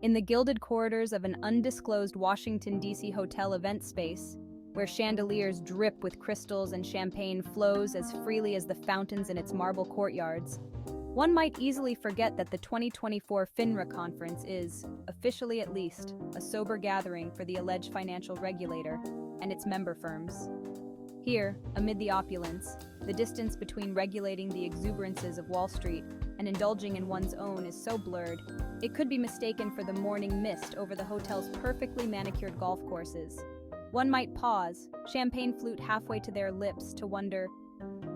in the gilded corridors of an undisclosed Washington, D.C. hotel event space, where chandeliers drip with crystals and champagne flows as freely as the fountains in its marble courtyards, one might easily forget that the 2024 FINRA conference is, officially at least, a sober gathering for the alleged financial regulator and its member firms. Here, amid the opulence, the distance between regulating the exuberances of Wall Street and indulging in one's own is so blurred, it could be mistaken for the morning mist over the hotel's perfectly manicured golf courses. One might pause, champagne flute halfway to their lips, to wonder,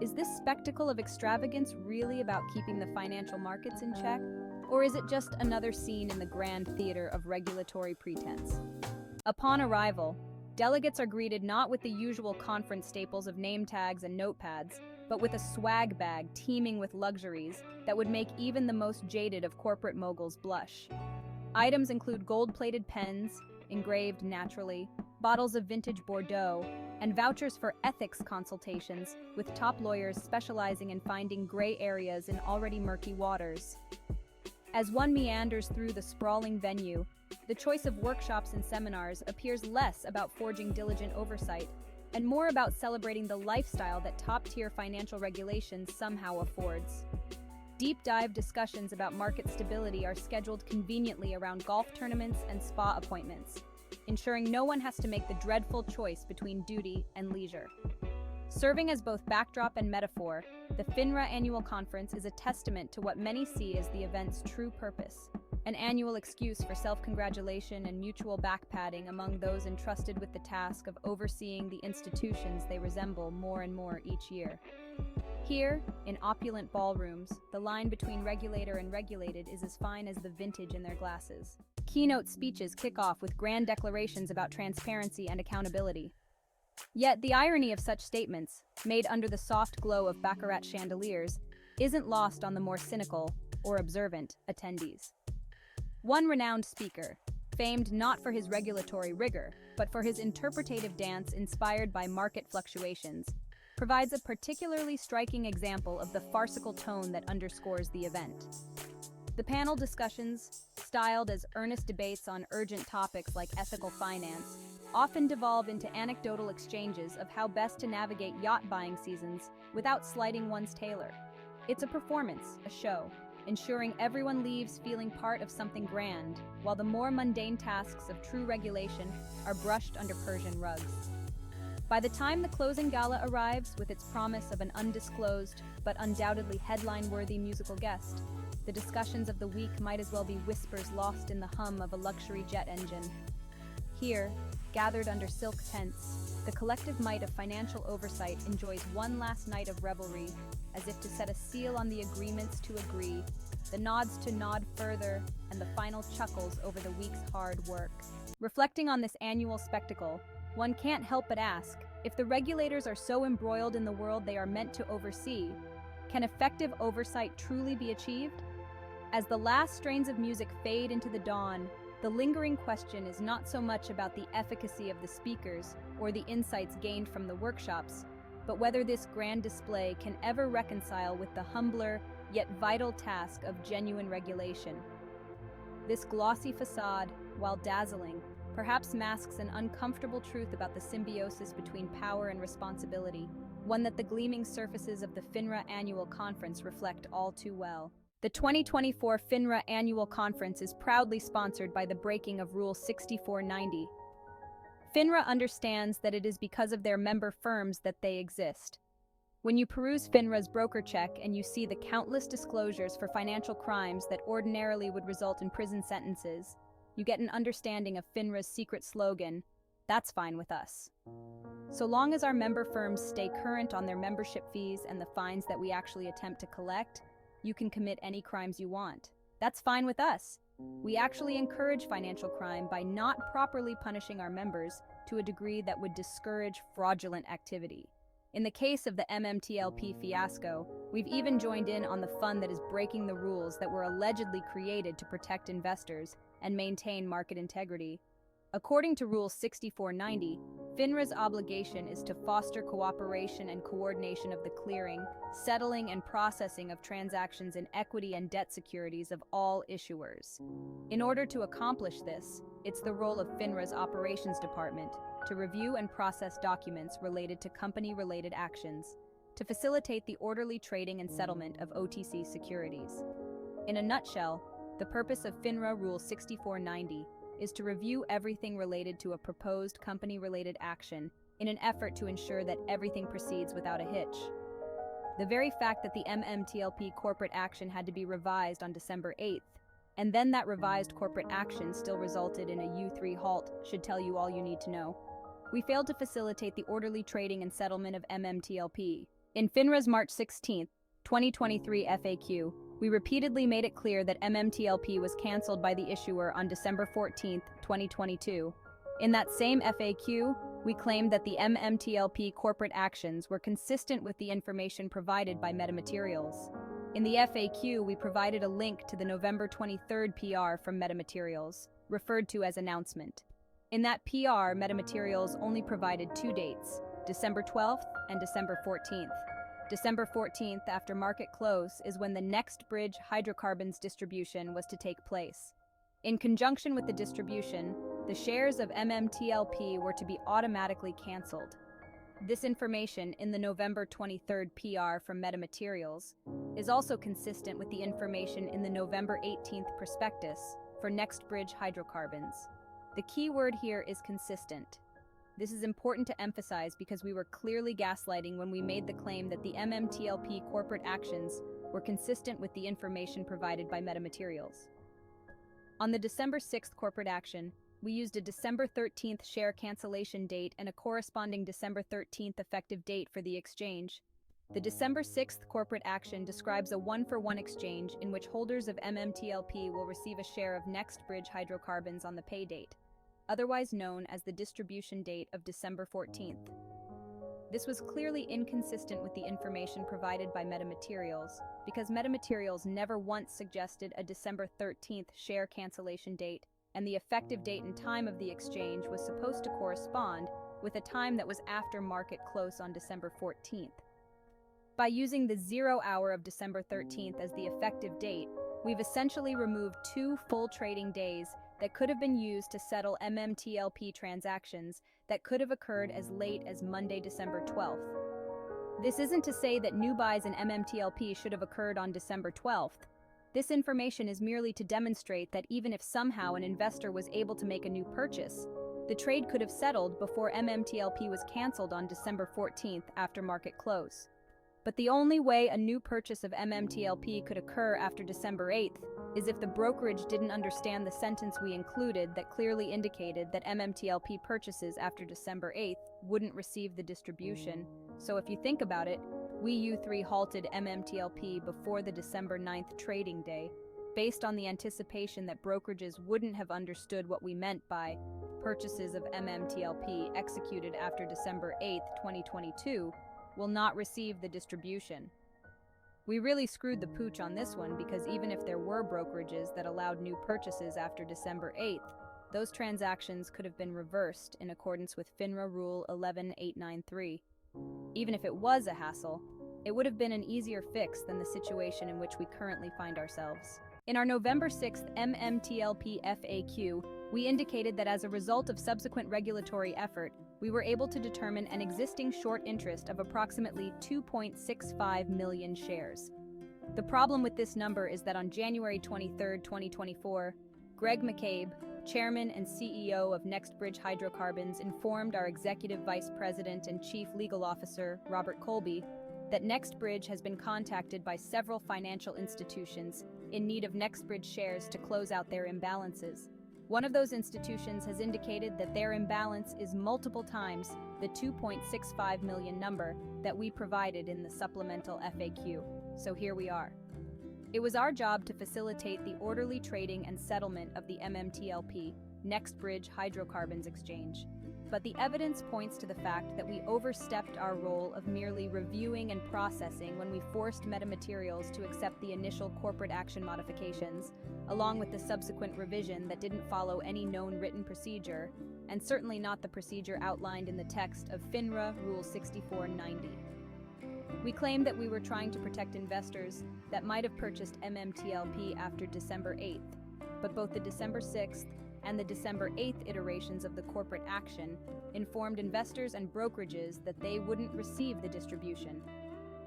is this spectacle of extravagance really about keeping the financial markets in check? Or is it just another scene in the grand theater of regulatory pretense? Upon arrival, delegates are greeted not with the usual conference staples of name tags and notepads, but with a swag bag teeming with luxuries that would make even the most jaded of corporate moguls blush. Items include gold-plated pens, engraved naturally, bottles of vintage Bordeaux, and vouchers for ethics consultations with top lawyers specializing in finding gray areas in already murky waters. As one meanders through the sprawling venue, the choice of workshops and seminars appears less about forging diligent oversight and more about celebrating the lifestyle that top-tier financial regulation somehow affords. Deep dive discussions about market stability are scheduled conveniently around golf tournaments and spa appointments, ensuring no one has to make the dreadful choice between duty and leisure. Serving as both backdrop and metaphor, the FINRA Annual Conference is a testament to what many see as the event's true purpose, an annual excuse for self-congratulation and mutual back-patting among those entrusted with the task of overseeing the institutions they resemble more and more each year. Here, in opulent ballrooms, the line between regulator and regulated is as fine as the vintage in their glasses. Keynote speeches kick off with grand declarations about transparency and accountability. Yet the irony of such statements, made under the soft glow of baccarat chandeliers, isn't lost on the more cynical, or observant, attendees. One renowned speaker, famed not for his regulatory rigor, but for his interpretative dance inspired by market fluctuations, provides a particularly striking example of the farcical tone that underscores the event. The panel discussions, styled as earnest debates on urgent topics like ethical finance, often devolve into anecdotal exchanges of how best to navigate yacht buying seasons without slighting one's tailor. It's a performance, a show, ensuring everyone leaves feeling part of something grand, while the more mundane tasks of true regulation are brushed under Persian rugs. By the time the closing gala arrives with its promise of an undisclosed but undoubtedly headline-worthy musical guest, the discussions of the week might as well be whispers lost in the hum of a luxury jet engine. Here, gathered under silk tents, the collective might of financial oversight enjoys one last night of revelry, as if to set a seal on the agreements to agree, the nods to nod further, and the final chuckles over the week's hard work. Reflecting on this annual spectacle, one can't help but ask, if the regulators are so embroiled in the world they are meant to oversee, can effective oversight truly be achieved? As the last strains of music fade into the dawn, the lingering question is not so much about the efficacy of the speakers or the insights gained from the workshops, but whether this grand display can ever reconcile with the humbler yet vital task of genuine regulation. This glossy facade, while dazzling, perhaps masks an uncomfortable truth about the symbiosis between power and responsibility, one that the gleaming surfaces of the FINRA Annual Conference reflect all too well. The 2024 FINRA Annual Conference is proudly sponsored by the breaking of Rule 6490. FINRA understands that it is because of their member firms that they exist. When you peruse FINRA's broker check and you see the countless disclosures for financial crimes that ordinarily would result in prison sentences, you get an understanding of FINRA's secret slogan, "That's fine with us." So long as our member firms stay current on their membership fees and the fines that we actually attempt to collect, you can commit any crimes you want. That's fine with us. We actually encourage financial crime by not properly punishing our members to a degree that would discourage fraudulent activity. In the case of the MMTLP fiasco, we've even joined in on the fun that is breaking the rules that were allegedly created to protect investors and maintain market integrity. According to Rule 6490, FINRA's obligation is to foster cooperation and coordination of the clearing, settling, and processing of transactions in equity and debt securities of all issuers. In order to accomplish this, it's the role of FINRA's Operations Department to review and process documents related to company-related actions, to facilitate the orderly trading and settlement of OTC securities. In a nutshell, the purpose of FINRA Rule 6490 is to review everything related to a proposed company-related action in an effort to ensure that everything proceeds without a hitch. The very fact that the MMTLP corporate action had to be revised on December 8th, and then that revised corporate action still resulted in a U3 halt, should tell you all you need to know. We failed to facilitate the orderly trading and settlement of MMTLP. In FINRA's March 16, 2023 FAQ, we repeatedly made it clear that MMTLP was canceled by the issuer on December 14, 2022. In that same FAQ, we claimed that the MMTLP corporate actions were consistent with the information provided by Metamaterials. In the FAQ, we provided a link to the November 23 PR from Metamaterials, referred to as announcement. In that PR, Metamaterials only provided two dates, December 12th and December 14th. December 14th, after market close, is when the next bridge hydrocarbons distribution was to take place. In conjunction with the distribution, the shares of MMTLP were to be automatically canceled. This information in the November 23rd PR from Metamaterials is also consistent with the information in the November 18th prospectus for Next Bridge Hydrocarbons. The key word here is consistent. This is important to emphasize because we were clearly gaslighting when we made the claim that the MMTLP corporate actions were consistent with the information provided by Metamaterials. On the December 6th corporate action, we used a December 13th share cancellation date and a corresponding December 13th effective date for the exchange. The December 6th corporate action describes a one-for-one exchange in which holders of MMTLP will receive a share of Next Bridge Hydrocarbons on the pay date, otherwise known as the distribution date of December 14th. This was clearly inconsistent with the information provided by Metamaterials, because Metamaterials never once suggested a December 13th share cancellation date, and the effective date and time of the exchange was supposed to correspond with a time that was after market close on December 14th. By using the 0 hour of December 13th as the effective date, we've essentially removed 2 full trading days that could have been used to settle MMTLP transactions that could have occurred as late as Monday, December 12th. This isn't to say that new buys in MMTLP should have occurred on December 12th. This information is merely to demonstrate that even if somehow an investor was able to make a new purchase, the trade could have settled before MMTLP was canceled on December 14th after market close. But the only way a new purchase of MMTLP could occur after December 8th is if the brokerage didn't understand the sentence we included that clearly indicated that MMTLP purchases after December 8th wouldn't receive the distribution. So if you think about it, we U3 halted MMTLP before the December 9th trading day, based on the anticipation that brokerages wouldn't have understood what we meant by purchases of MMTLP executed after December 8th, 2022, will not receive the distribution. We really screwed the pooch on this one because even if there were brokerages that allowed new purchases after December 8th, those transactions could have been reversed in accordance with FINRA Rule 11893. Even if it was a hassle, it would have been an easier fix than the situation in which we currently find ourselves. In our November 6th MMTLP FAQ, we indicated that as a result of subsequent regulatory effort, we were able to determine an existing short interest of approximately 2.65 million shares. The problem with this number is that on January 23, 2024, Greg McCabe, Chairman and CEO of Next Bridge Hydrocarbons, informed our Executive Vice President and Chief Legal Officer, Robert Colby, that Next Bridge has been contacted by several financial institutions in need of Next Bridge shares to close out their imbalances. One of those institutions has indicated that their imbalance is multiple times the 2.65 million number that we provided in the supplemental FAQ. So here we are. It was our job to facilitate the orderly trading and settlement of the MMTLP, Next Bridge Hydrocarbons Exchange. but the evidence points to the fact that we overstepped our role of merely reviewing and processing when we forced metamaterials to accept the initial corporate action modifications, along with the subsequent revision that didn't follow any known written procedure, and certainly not the procedure outlined in the text of FINRA Rule 6490. We claimed that we were trying to protect investors that might have purchased MMTLP after December 8th, but both the December 6th and the December 8th iterations of the corporate action informed investors and brokerages that they wouldn't receive the distribution.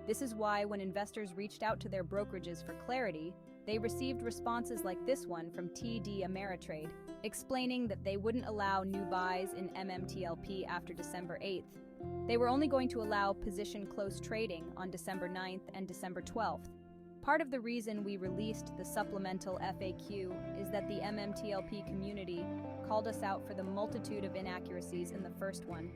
This is why when investors reached out to their brokerages for clarity, they received responses like this one from TD Ameritrade, explaining that they wouldn't allow new buys in MMTLP after December 8th. They were only going to allow position close trading on December 9th and December 12th. Part of the reason we released the supplemental FAQ is that the MMTLP community called us out for the multitude of inaccuracies in the first one.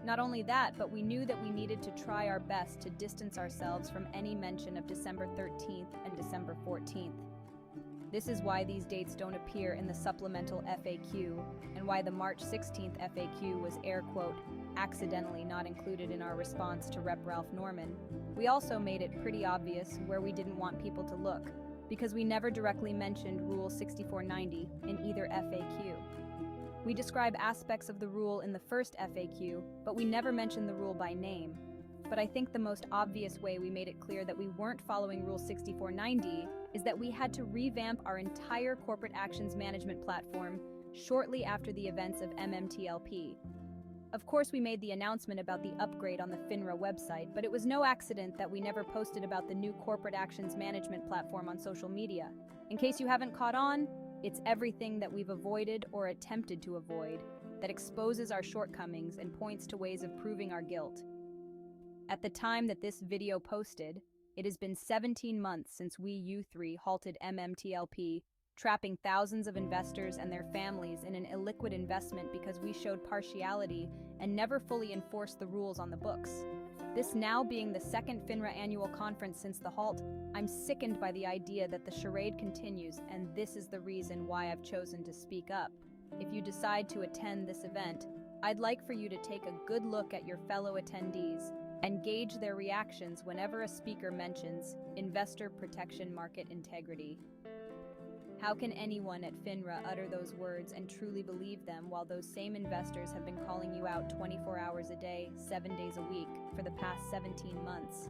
Not only that, but we knew that we needed to try our best to distance ourselves from any mention of December 13th and December 14th. This is why these dates don't appear in the supplemental FAQ, and why the March 16th FAQ was air quote, accidentally not included in our response to Rep. Ralph Norman. We also made it pretty obvious where we didn't want people to look, because we never directly mentioned Rule 6490 in either FAQ. We describe aspects of the rule in the first FAQ, but we never mentioned the rule by name. But I think the most obvious way we made it clear that we weren't following Rule 6490 is that we had to revamp our entire corporate actions management platform shortly after the events of MMTLP. Of course, we made the announcement about the upgrade on the FINRA website, but it was no accident that we never posted about the new corporate actions management platform on social media. In case you haven't caught on, it's everything that we've avoided or attempted to avoid that exposes our shortcomings and points to ways of proving our guilt. At the time that this video posted, it has been 17 months since we U3 halted MMTLP, trapping thousands of investors and their families in an illiquid investment because we showed partiality and never fully enforced the rules on the books. This now being the second FINRA Annual Conference since the halt, I'm sickened by the idea that the charade continues, and this is the reason why I've chosen to speak up. If you decide to attend this event, I'd like for you to take a good look at your fellow attendees and gauge their reactions whenever a speaker mentions investor protection market integrity. How can anyone at FINRA utter those words and truly believe them while those same investors have been calling you out 24 hours a day, 7 days a week for the past 17 months?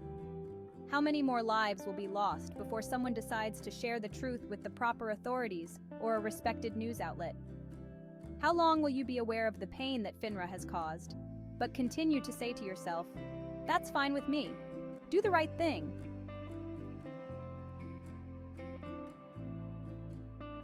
How many more lives will be lost before someone decides to share the truth with the proper authorities or a respected news outlet? How long will you be aware of the pain that FINRA has caused, but continue to say to yourself, "That's fine with me. Do the right thing.